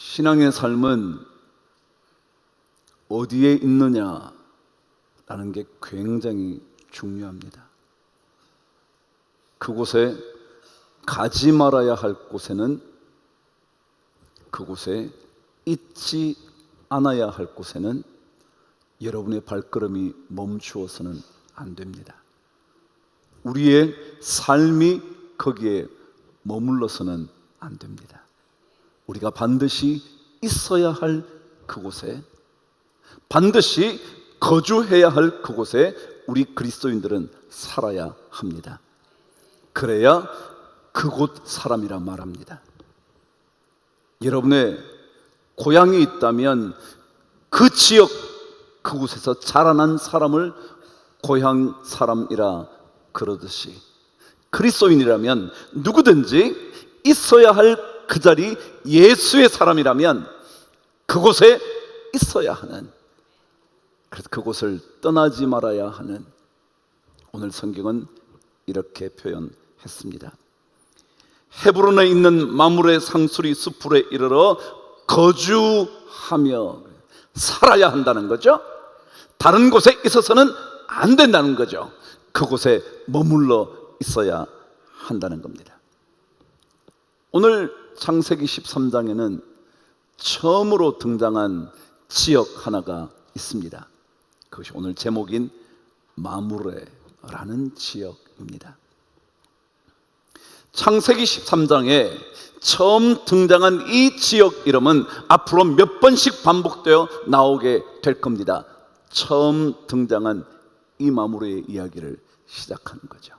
신앙의 삶은 어디에 있느냐라는 게 굉장히 중요합니다. 그곳에 가지 말아야 할 곳에는, 그곳에 있지 않아야 할 곳에는 여러분의 발걸음이 멈추어서는 안 됩니다. 우리의 삶이 거기에 머물러서는 안 됩니다. 우리가 반드시 있어야 할 그곳에, 반드시 거주해야 할 그곳에 우리 그리스도인들은 살아야 합니다. 그래야 그곳 사람이라 말합니다. 여러분의 고향이 있다면 그 지역, 그곳에서 자라난 사람을 고향 사람이라 그러듯이, 그리스도인이라면 누구든지 있어야 할 그 자리, 예수의 사람이라면 그곳에 있어야 하는, 그래서 그곳을 떠나지 말아야 하는, 오늘 성경은 이렇게 표현했습니다. 헤브론에 있는 마므레 상수리 수풀에 이르러 거주하며 살아야 한다는 거죠. 다른 곳에 있어서는 안 된다는 거죠. 그곳에 머물러 있어야 한다는 겁니다. 오늘 창세기 13장에는 처음으로 등장한 지역 하나가 있습니다. 그것이 오늘 제목인 마므레라는 지역입니다. 창세기 13장에 처음 등장한 이 지역 이름은 앞으로 몇 번씩 반복되어 나오게 될 겁니다. 처음 등장한 이 마므레의 이야기를 시작하는 거죠.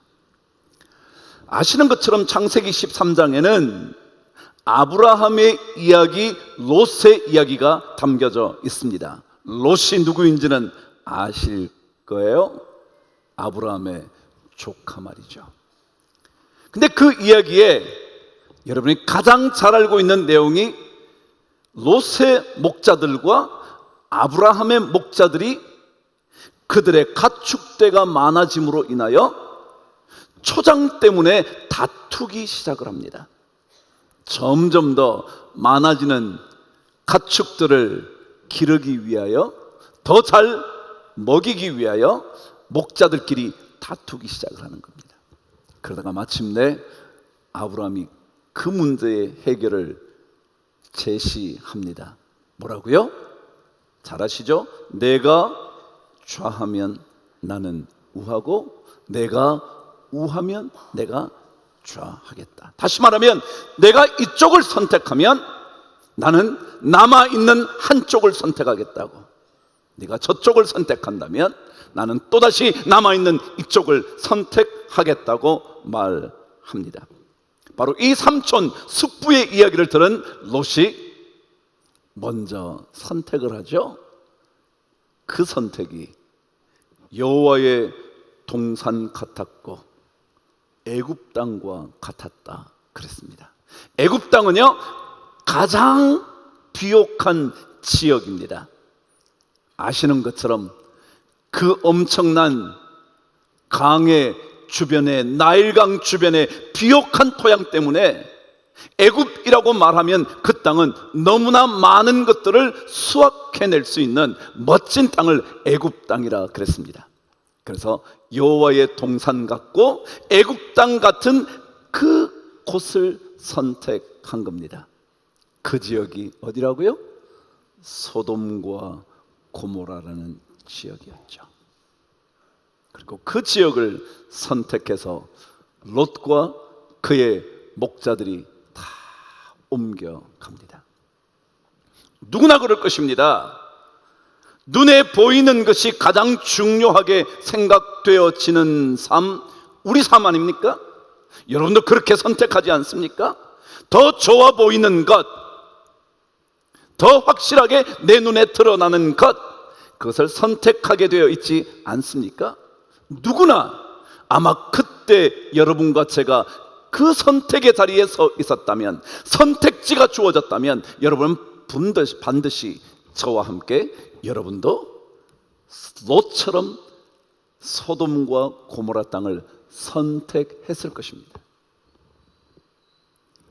아시는 것처럼 창세기 13장에는 아브라함의 이야기, 롯의 이야기가 담겨져 있습니다. 롯이 누구인지는 아실 거예요. 아브라함의 조카 말이죠. 근데 그 이야기에 여러분이 가장 잘 알고 있는 내용이 롯의 목자들과 아브라함의 목자들이 그들의 가축대가 많아짐으로 인하여 초장 때문에 다투기 시작을 합니다. 점점 더 많아지는 가축들을 기르기 위하여, 더 잘 먹이기 위하여 목자들끼리 다투기 시작을 하는 겁니다. 그러다가 마침내 아브라함이 그 문제의 해결을 제시합니다. 뭐라고요? 잘 아시죠? 내가 좌하면 나는 우하고, 내가 우하면 내가 좌하겠다. 다시 말하면 내가 이쪽을 선택하면 나는 남아있는 한쪽을 선택하겠다고, 네가 저쪽을 선택한다면 나는 또다시 남아있는 이쪽을 선택하겠다고 말합니다. 바로 이 삼촌 숙부의 이야기를 들은 롯이 먼저 선택을 하죠. 그 선택이 여호와의 동산 같았고 애굽 땅과 같았다 그랬습니다. 애굽 땅은요 가장 비옥한 지역입니다. 아시는 것처럼 그 엄청난 강의 주변에, 나일강 주변에 비옥한 토양 때문에 애굽이라고 말하면 그 땅은 너무나 많은 것들을 수확해낼 수 있는 멋진 땅을 애굽 땅이라 그랬습니다. 그래서 여호와의 동산 같고 애굽 땅 같은 그 곳을 선택한 겁니다. 그 지역이 어디라고요? 소돔과 고모라라는 지역이었죠. 그리고 그 지역을 선택해서 롯과 그의 목자들이 다 옮겨갑니다. 누구나 그럴 것입니다. 눈에 보이는 것이 가장 중요하게 생각되어지는 삶, 우리 삶 아닙니까? 여러분도 그렇게 선택하지 않습니까? 더 좋아 보이는 것, 더 확실하게 내 눈에 드러나는 것, 그것을 선택하게 되어 있지 않습니까? 누구나 아마 그때 여러분과 제가 그 선택의 자리에 서 있었다면, 선택지가 주어졌다면 여러분은 반드시 저와 함께 여러분도 롯처럼 소돔과 고모라 땅을 선택했을 것입니다.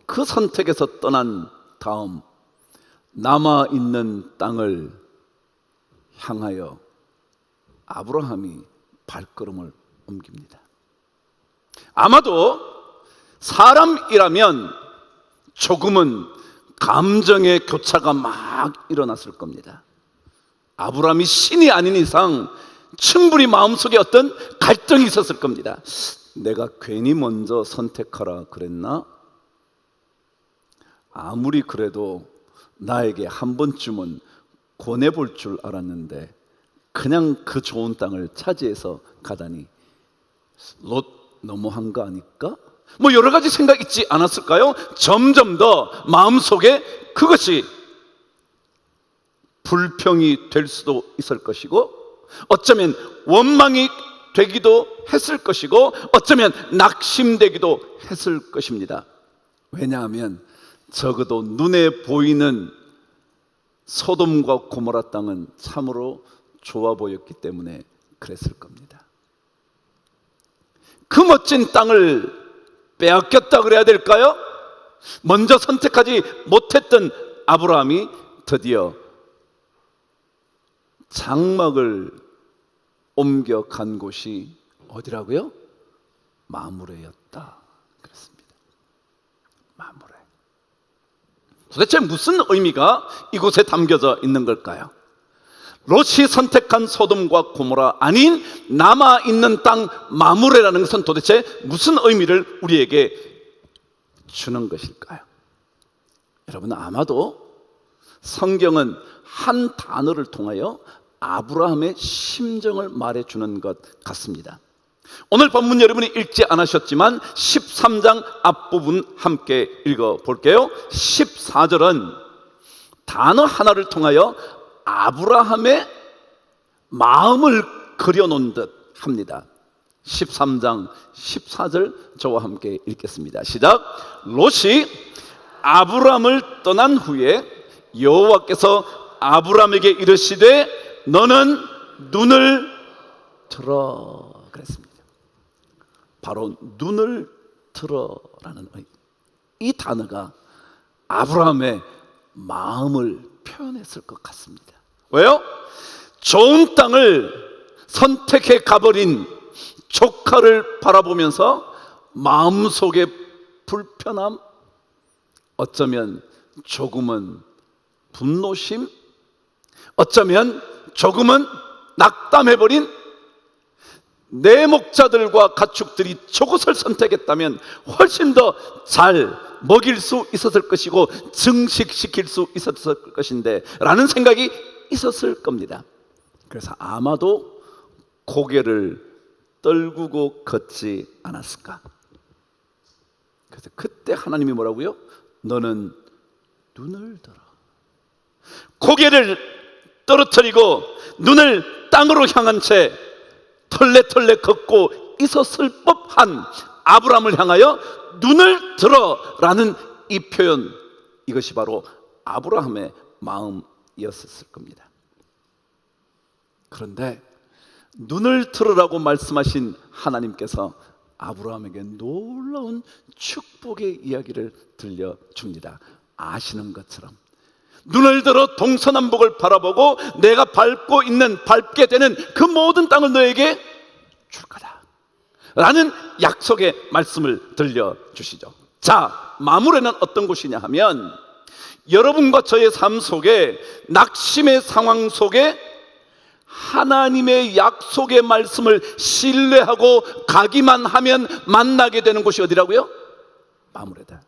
그 선택에서 떠난 다음 남아있는 땅을 향하여 아브라함이 발걸음을 옮깁니다. 아마도 사람이라면 조금은 감정의 교차가 막 일어났을 겁니다. 아브라함이 신이 아닌 이상 충분히 마음속에 어떤 갈등이 있었을 겁니다. 내가 괜히 먼저 선택하라 그랬나? 아무리 그래도 나에게 한 번쯤은 권해볼 줄 알았는데 그냥 그 좋은 땅을 차지해서 가다니 롯 너무한 거 아닐까? 뭐 여러 가지 생각 있지 않았을까요? 점점 더 마음속에 그것이 불평이 될 수도 있을 것이고, 어쩌면 원망이 되기도 했을 것이고, 어쩌면 낙심되기도 했을 것입니다. 왜냐하면 적어도 눈에 보이는 소돔과 고모라 땅은 참으로 좋아 보였기 때문에 그랬을 겁니다. 그 멋진 땅을 빼앗겼다 그래야 될까요? 먼저 선택하지 못했던 아브라함이 드디어 장막을 옮겨간 곳이 어디라고요? 마므레였다 그랬습니다. 마므레. 도대체 무슨 의미가 이곳에 담겨져 있는 걸까요? 롯이 선택한 소돔과 고모라 아닌 남아있는 땅 마므레라는 것은 도대체 무슨 의미를 우리에게 주는 것일까요? 여러분, 아마도 성경은 한 단어를 통하여 아브라함의 심정을 말해주는 것 같습니다. 오늘 본문 여러분이 읽지 않으셨지만 13장 앞부분 함께 읽어볼게요. 14절은 단어 하나를 통하여 아브라함의 마음을 그려놓은 듯 합니다. 13장 14절 저와 함께 읽겠습니다. 시작. 롯이 아브라함을 떠난 후에 여호와께서 아브라함에게 이르시되 너는 눈을 들어 그랬습니다. 바로 눈을 들어라는 이 단어가 아브라함의 마음을 표현했을 것 같습니다. 왜요? 좋은 땅을 선택해 가버린 조카를 바라보면서 마음속에 불편함, 어쩌면 조금은 분노심, 어쩌면 조금은 낙담해버린 내 목자들과 가축들이 저곳을 선택했다면 훨씬 더 잘 먹일 수 있었을 것이고 증식시킬 수 있었을 것인데 라는 생각이 있었을 겁니다. 그래서 아마도 고개를 떨구고 걷지 않았을까. 그래서 그때 하나님이 뭐라고요? 너는 눈을 들어. 고개를 떨어뜨리고 눈을 땅으로 향한 채 털레털레 걷고 있었을 법한 아브라함을 향하여 눈을 들어라는 이 표현, 이것이 바로 아브라함의 마음이었을 겁니다. 그런데 눈을 들으라고 말씀하신 하나님께서 아브라함에게 놀라운 축복의 이야기를 들려줍니다. 아시는 것처럼 눈을 들어 동서남북을 바라보고 내가 밟게 되는 그 모든 땅을 너에게 줄 거다 라는 약속의 말씀을 들려주시죠. 자, 마므레는 어떤 곳이냐 하면 여러분과 저의 삶 속에 낙심의 상황 속에 하나님의 약속의 말씀을 신뢰하고 가기만 하면 만나게 되는 곳이 어디라고요? 마므레다.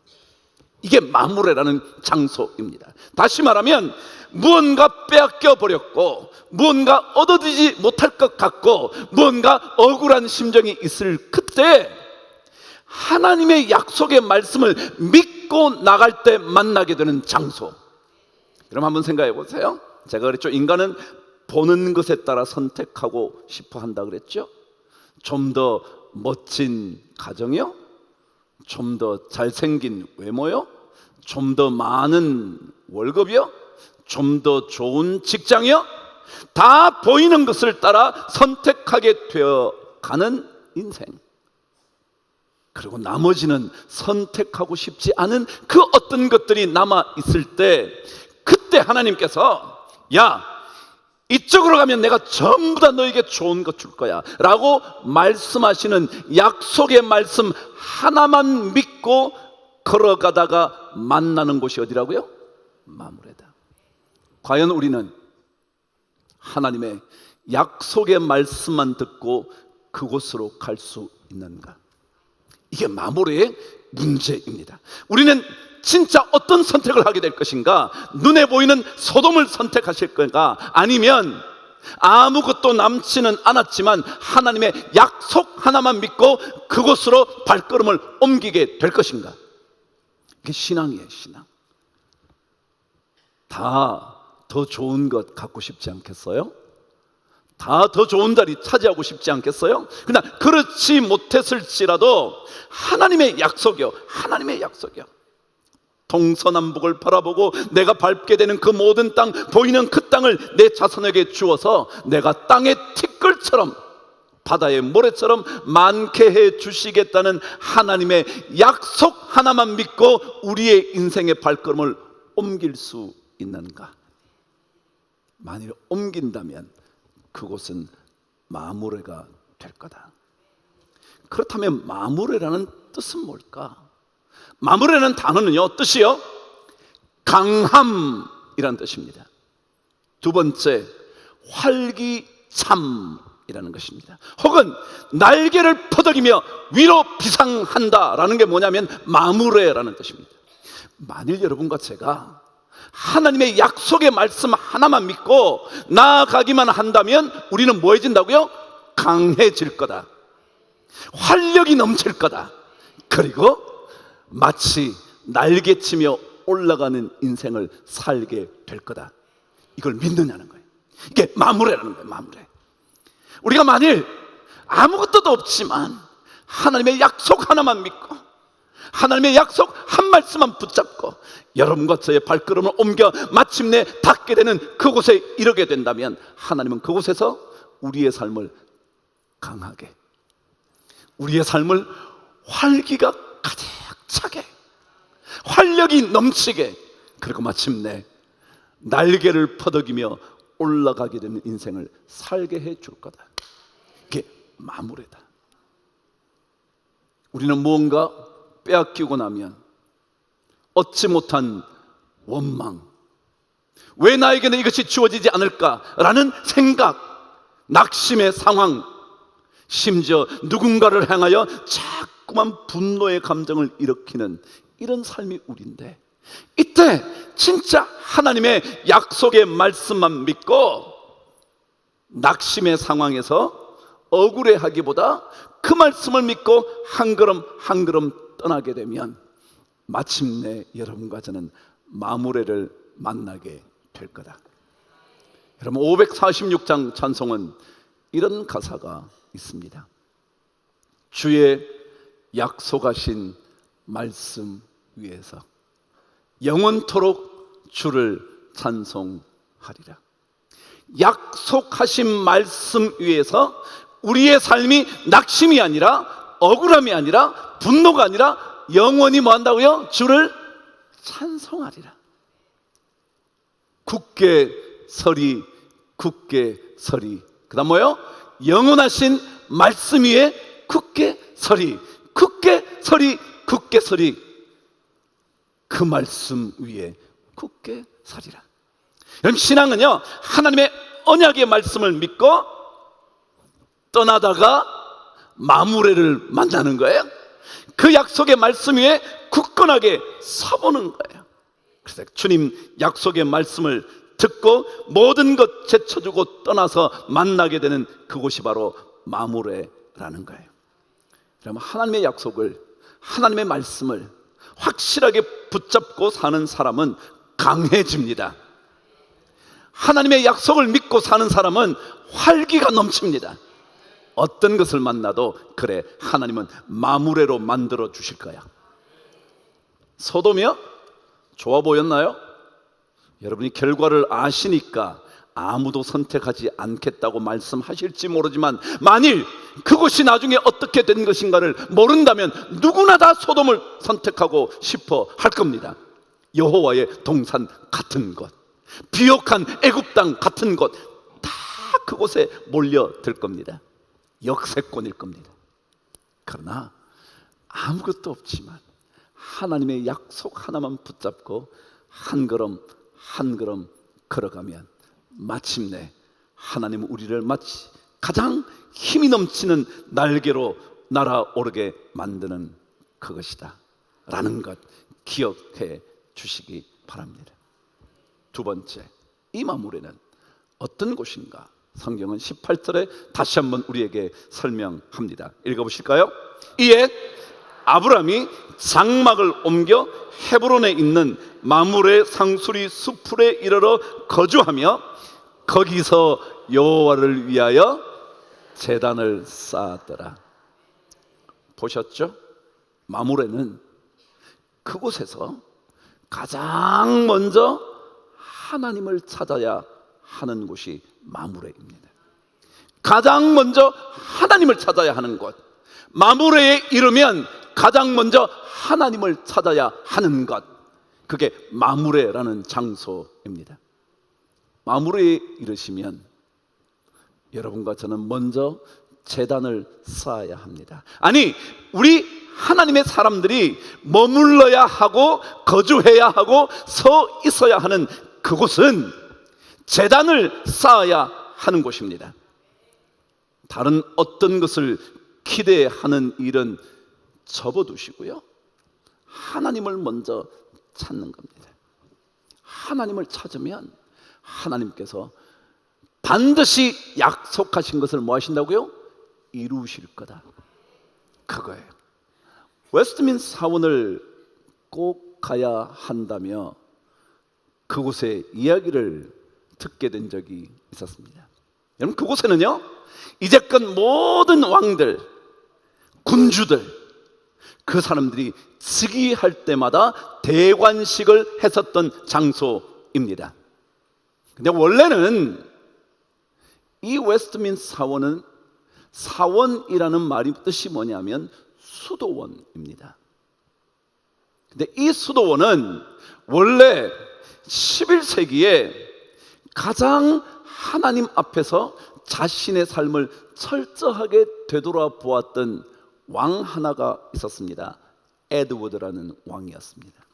이게 마므레라는 장소입니다. 다시 말하면 무언가 빼앗겨 버렸고 무언가 얻어지지 못할 것 같고 무언가 억울한 심정이 있을 그때 하나님의 약속의 말씀을 믿고 나갈 때 만나게 되는 장소. 그럼 한번 생각해 보세요. 제가 그랬죠. 인간은 보는 것에 따라 선택하고 싶어 한다 그랬죠. 좀 더 멋진 가정이요? 좀 더 잘생긴 외모요? 좀 더 많은 월급이요? 좀 더 좋은 직장이요? 다 보이는 것을 따라 선택하게 되어 가는 인생. 그리고 나머지는 선택하고 싶지 않은 그 어떤 것들이 남아 있을 때 그때 그때 하나님께서 야, 이쪽으로 가면 내가 전부 다 너에게 좋은 것 줄 거야 라고 말씀하시는 약속의 말씀 하나만 믿고 걸어가다가 만나는 곳이 어디라고요? 마므레다. 과연 우리는 하나님의 약속의 말씀만 듣고 그곳으로 갈 수 있는가? 이게 마므레의 문제입니다. 우리는 진짜 어떤 선택을 하게 될 것인가? 눈에 보이는 소돔을 선택하실 건가? 아니면 아무것도 남지는 않았지만 하나님의 약속 하나만 믿고 그곳으로 발걸음을 옮기게 될 것인가? 이게 신앙이에요. 신앙. 다 더 좋은 것 갖고 싶지 않겠어요? 다 더 좋은 자리 차지하고 싶지 않겠어요? 그러나 그렇지 못했을지라도 하나님의 약속이요, 하나님의 약속이요. 동서남북을 바라보고 내가 밟게 되는 그 모든 땅, 보이는 그 땅을 내 자손에게 주어서 내가 땅의 티끌처럼 바다의 모래처럼 많게 해 주시겠다는 하나님의 약속 하나만 믿고 우리의 인생의 발걸음을 옮길 수 있는가? 만일 옮긴다면 그곳은 마므레가 될 거다. 그렇다면 마므레라는 뜻은 뭘까? 마므레라는 단어는요, 뜻이요, 강함이라는 뜻입니다. 두 번째, 활기참이라는 것입니다. 혹은 날개를 퍼덕이며 위로 비상한다라는 게 뭐냐면 마므레라는 뜻입니다. 만일 여러분과 제가 하나님의 약속의 말씀 하나만 믿고 나아가기만 한다면 우리는 뭐해진다고요? 강해질 거다. 활력이 넘칠 거다. 그리고 마치 날개치며 올라가는 인생을 살게 될 거다. 이걸 믿느냐는 거예요. 이게 마므레라는 거예요. 마므레. 우리가 만일 아무것도 없지만 하나님의 약속 하나만 믿고 하나님의 약속 한 말씀만 붙잡고 여러분과 저의 발걸음을 옮겨 마침내 닿게 되는 그곳에 이르게 된다면 하나님은 그곳에서 우리의 삶을 강하게, 우리의 삶을 활기가 가득 차게, 활력이 넘치게, 그리고 마침내 날개를 퍼덕이며 올라가게 되는 인생을 살게 해줄 거다. 이게 마므레다. 우리는 무언가 빼앗기고 나면 얻지 못한 원망, 왜 나에게는 이것이 주어지지 않을까라는 생각, 낙심의 상황, 심지어 누군가를 향하여 자꾸만 분노의 감정을 일으키는 이런 삶이 우리인데, 이때 진짜 하나님의 약속의 말씀만 믿고 낙심의 상황에서 억울해하기보다 그 말씀을 믿고 한 걸음 한 걸음 떠나게 되면 마침내 여러분과 저는 마므레를 만나게 될 거다. 여러분, 546장 찬송은 이런 가사가 있습니다. 주의 약속하신 말씀 위에서 영원토록 주를 찬송하리라. 약속하신 말씀 위에서 우리의 삶이 낙심이 아니라, 억울함이 아니라, 분노가 아니라 영원히 뭐 한다고요? 주를 찬송하리라. 굳게 서리, 굳게 서리. 그 다음 뭐요? 영원하신 말씀 위에 굳게 서리, 굳게 서리, 굳게 서리. 그 말씀 위에 굳게 서리라. 여러분, 신앙은요, 하나님의 언약의 말씀을 믿고 떠나다가 마므레를 만나는 거예요. 그 약속의 말씀 위에 굳건하게 서보는 거예요. 그래서 주님 약속의 말씀을 듣고 모든 것 제쳐주고 떠나서 만나게 되는 그곳이 바로 마므레라는 거예요. 그러면 하나님의 약속을, 하나님의 말씀을 확실하게 붙잡고 사는 사람은 강해집니다. 하나님의 약속을 믿고 사는 사람은 활기가 넘칩니다. 어떤 것을 만나도 그래, 하나님은 마므레로 만들어 주실 거야. 소돔이요? 좋아 보였나요? 여러분이 결과를 아시니까 아무도 선택하지 않겠다고 말씀하실지 모르지만, 만일 그것이 나중에 어떻게 된 것인가를 모른다면 누구나 다 소돔을 선택하고 싶어 할 겁니다. 여호와의 동산 같은 것, 비옥한 애굽 땅 같은 곳 다 그곳에 몰려들 겁니다. 역세권일 겁니다. 그러나 아무것도 없지만 하나님의 약속 하나만 붙잡고 한 걸음 한 걸음 걸어가면 마침내 하나님은 우리를 마치 가장 힘이 넘치는 날개로 날아오르게 만드는 그것이다 라는 것 기억해 주시기 바랍니다. 두 번째, 이 마무리는 어떤 곳인가? 성경은 18절에 다시 한번 우리에게 설명합니다. 읽어보실까요? 이에 아브람이 장막을 옮겨 헤브론에 있는 마므레 상수리 수풀에 이르러 거주하며 거기서 여호와를 위하여 제단을 쌓았더라. 보셨죠? 마므레는 그곳에서 가장 먼저 하나님을 찾아야 하는 곳이 마므레입니다. 가장 먼저 하나님을 찾아야 하는 곳, 마므레에 이르면 가장 먼저 하나님을 찾아야 하는 것, 그게 마므레라는 장소입니다. 마므레에 이르시면 여러분과 저는 먼저 제단을 쌓아야 합니다. 아니, 우리 하나님의 사람들이 머물러야 하고 거주해야 하고 서 있어야 하는 그곳은 제단을 쌓아야 하는 곳입니다. 다른 어떤 것을 기대하는 일은 접어두시고요, 하나님을 먼저 찾는 겁니다. 하나님을 찾으면 하나님께서 반드시 약속하신 것을 뭐 하신다고요? 이루실 거다, 그거예요. 웨스트민스터 사원을 꼭 가야 한다며 그곳의 이야기를 듣게 된 적이 있었습니다. 여러분, 그곳에는요, 이제껏 모든 왕들, 군주들, 그 사람들이 즉위할 때마다 대관식을 했었던 장소입니다. 근데 원래는 이 웨스트민스터 사원은, 사원이라는 말이 뜻이 뭐냐면 수도원입니다. 근데 이 수도원은 원래 11세기에 가장 하나님 앞에서 자신의 삶을 철저하게 되돌아보았던 왕 하나가 있었습니다. 에드워드라는 왕이었습니다.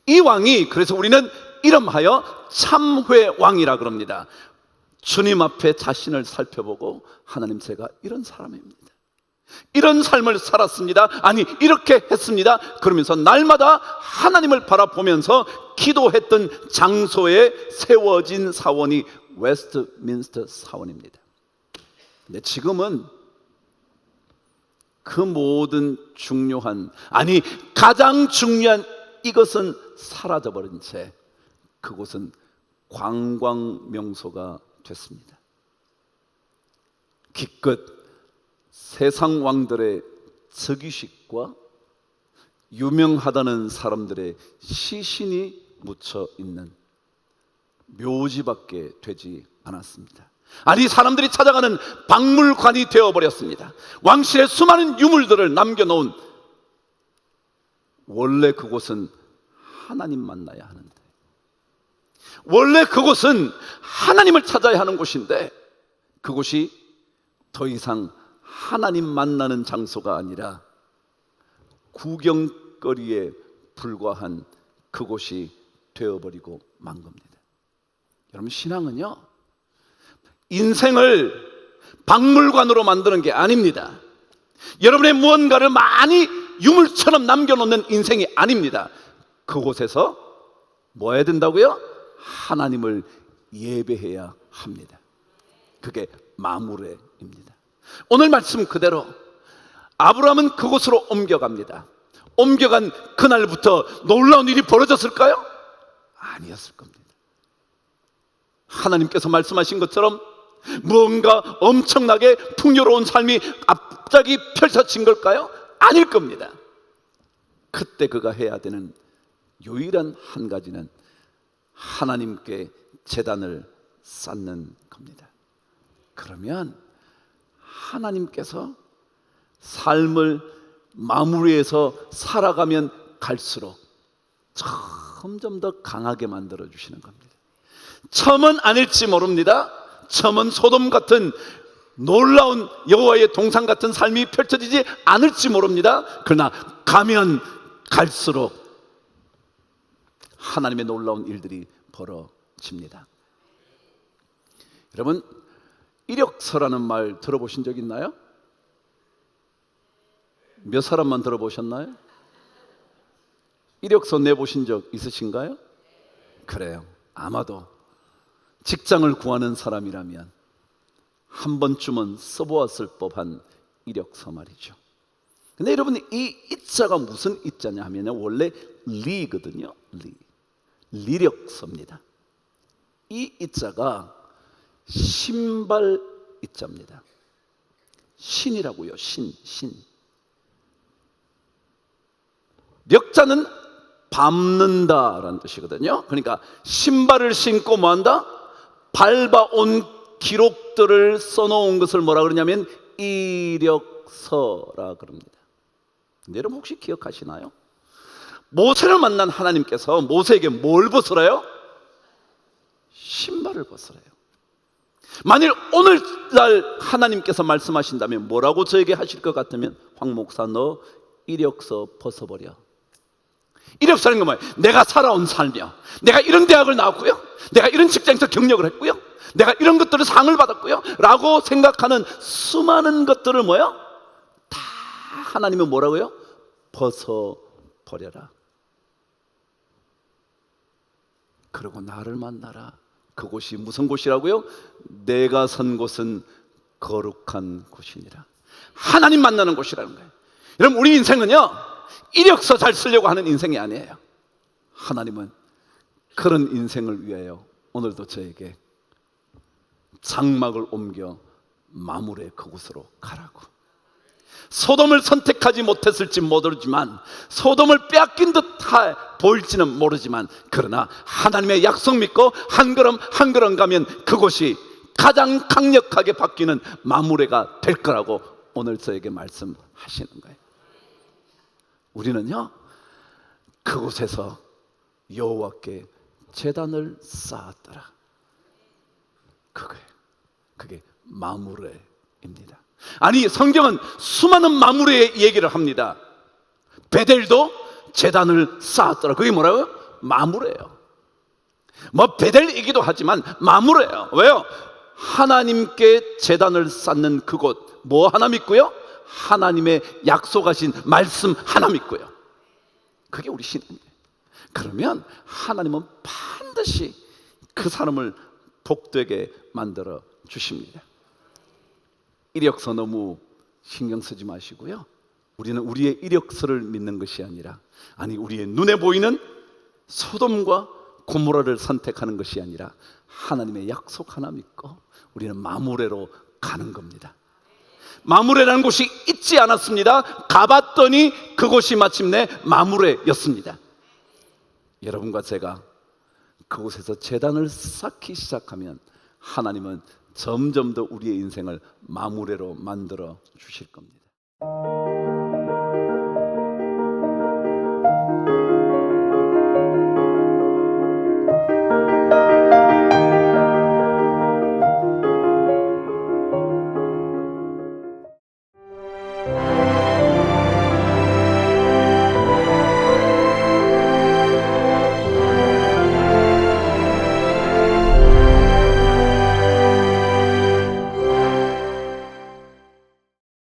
이 왕이, 그래서 우리는 이름하여 참회왕이라 그럽니다. 주님 앞에 자신을 살펴보고, 하나님, 제가 이런 사람입니다, 이런 삶을 살았습니다, 아니 이렇게 했습니다, 그러면서 날마다 하나님을 바라보면서 기도했던 장소에 세워진 사원이 웨스트민스터 사원입니다. 근데 지금은 그 모든 중요한, 아니 가장 중요한 이것은 사라져버린 채 그곳은 관광 명소가 됐습니다. 기껏 세상 왕들의 즉위식과 유명하다는 사람들의 시신이 묻혀 있는 묘지밖에 되지 않았습니다. 아니, 사람들이 찾아가는 박물관이 되어버렸습니다. 왕실의 수많은 유물들을 남겨놓은, 원래 그곳은 하나님 만나야 하는데, 원래 그곳은 하나님을 찾아야 하는 곳인데, 그곳이 더 이상 하나님 만나는 장소가 아니라 구경거리에 불과한 그곳이 되어버리고 만 겁니다. 여러분, 신앙은요, 인생을 박물관으로 만드는 게 아닙니다. 여러분의 무언가를 많이 유물처럼 남겨놓는 인생이 아닙니다. 그곳에서 뭐 해야 된다고요? 하나님을 예배해야 합니다. 그게 마므레입니다. 오늘 말씀 그대로 아브라함은 그곳으로 옮겨갑니다. 옮겨간 그날부터 놀라운 일이 벌어졌을까요? 아니었을 겁니다. 하나님께서 말씀하신 것처럼 무언가 엄청나게 풍요로운 삶이 갑자기 펼쳐진 걸까요? 아닐 겁니다. 그때 그가 해야 되는 유일한 한 가지는 하나님께 제단을 쌓는 겁니다. 그러면 하나님께서 삶을 마무리해서 살아가면 갈수록 점점 더 강하게 만들어 주시는 겁니다. 처음은 아닐지 모릅니다. 처음은 소돔 같은 놀라운 여호와의 동산 같은 삶이 펼쳐지지 않을지 모릅니다. 그러나 가면 갈수록 하나님의 놀라운 일들이 벌어집니다. 여러분, 이력서라는 말 들어보신 적 있나요? 몇 사람만 들어보셨나요? 이력서 내보신 적 있으신가요? 그래요. 아마도 직장을 구하는 사람이라면 한 번쯤은 써보았을 법한 이력서 말이죠. 근데 여러분, 이 이자가 무슨 이자냐 하면 원래 리거든요. 리력서입니다. 이 이자가 신발 이자입니다. 신이라고요. 신. 력자는 밟는다라는 뜻이거든요. 그러니까 신발을 신고 뭐한다? 밟아온 기록들을 써놓은 것을 뭐라 그러냐면 이력서라 그럽니다. 근데 여러분 혹시 기억하시나요? 모세를 만난 하나님께서 모세에게 뭘 벗으래요? 신발을 벗으래요. 만일 오늘날 하나님께서 말씀하신다면 뭐라고 저에게 하실 것 같으면 황 목사 너 이력서 벗어버려. 이력서는 건 뭐예요? 내가 살아온 삶이요, 내가 이런 대학을 나왔고요, 내가 이런 직장에서 경력을 했고요, 내가 이런 것들을 상을 받았고요 라고 생각하는 수많은 것들을 뭐요? 다 하나님은 뭐라고요? 벗어버려라. 그리고 나를 만나라. 그곳이 무슨 곳이라고요? 내가 선 곳은 거룩한 곳이니라. 하나님 만나는 곳이라는 거예요. 여러분, 우리 인생은요 이력서 잘 쓰려고 하는 인생이 아니에요. 하나님은 그런 인생을 위하여 오늘도 저에게 장막을 옮겨 마물의 그곳으로 가라고. 소돔을 선택하지 못했을지 모르지만, 소돔을 빼앗긴 듯 보일지는 모르지만, 그러나 하나님의 약속 믿고 한 걸음 한 걸음 가면 그곳이 가장 강력하게 바뀌는 마무레가 될 거라고 오늘 저에게 말씀하시는 거예요. 우리는요 그곳에서 여호와께 제단을 쌓았더라. 그게 마무레입니다. 아니, 성경은 수많은 마무레의 얘기를 합니다. 베델도 제단을 쌓았더라. 그게 뭐라고요? 마무레예요. 뭐 베델이기도 하지만 마무레예요. 왜요? 하나님께 제단을 쌓는 그곳 뭐 하나 믿고요? 하나님의 약속하신 말씀 하나 믿고요. 그게 우리 신앙이에요. 그러면 하나님은 반드시 그 사람을 복되게 만들어 주십니다. 이력서 너무 신경 쓰지 마시고요. 우리는 우리의 이력서를 믿는 것이 아니라, 아니 우리의 눈에 보이는 소돔과 고모라를 선택하는 것이 아니라 하나님의 약속 하나 믿고 우리는 마무레로 가는 겁니다. 마무레라는 곳이 있지 않았습니다. 가봤더니 그곳이 마침내 마무레였습니다. 여러분과 제가 그곳에서 제단을 쌓기 시작하면 하나님은 점점 더 우리의 인생을 마무레로 만들어 주실 겁니다.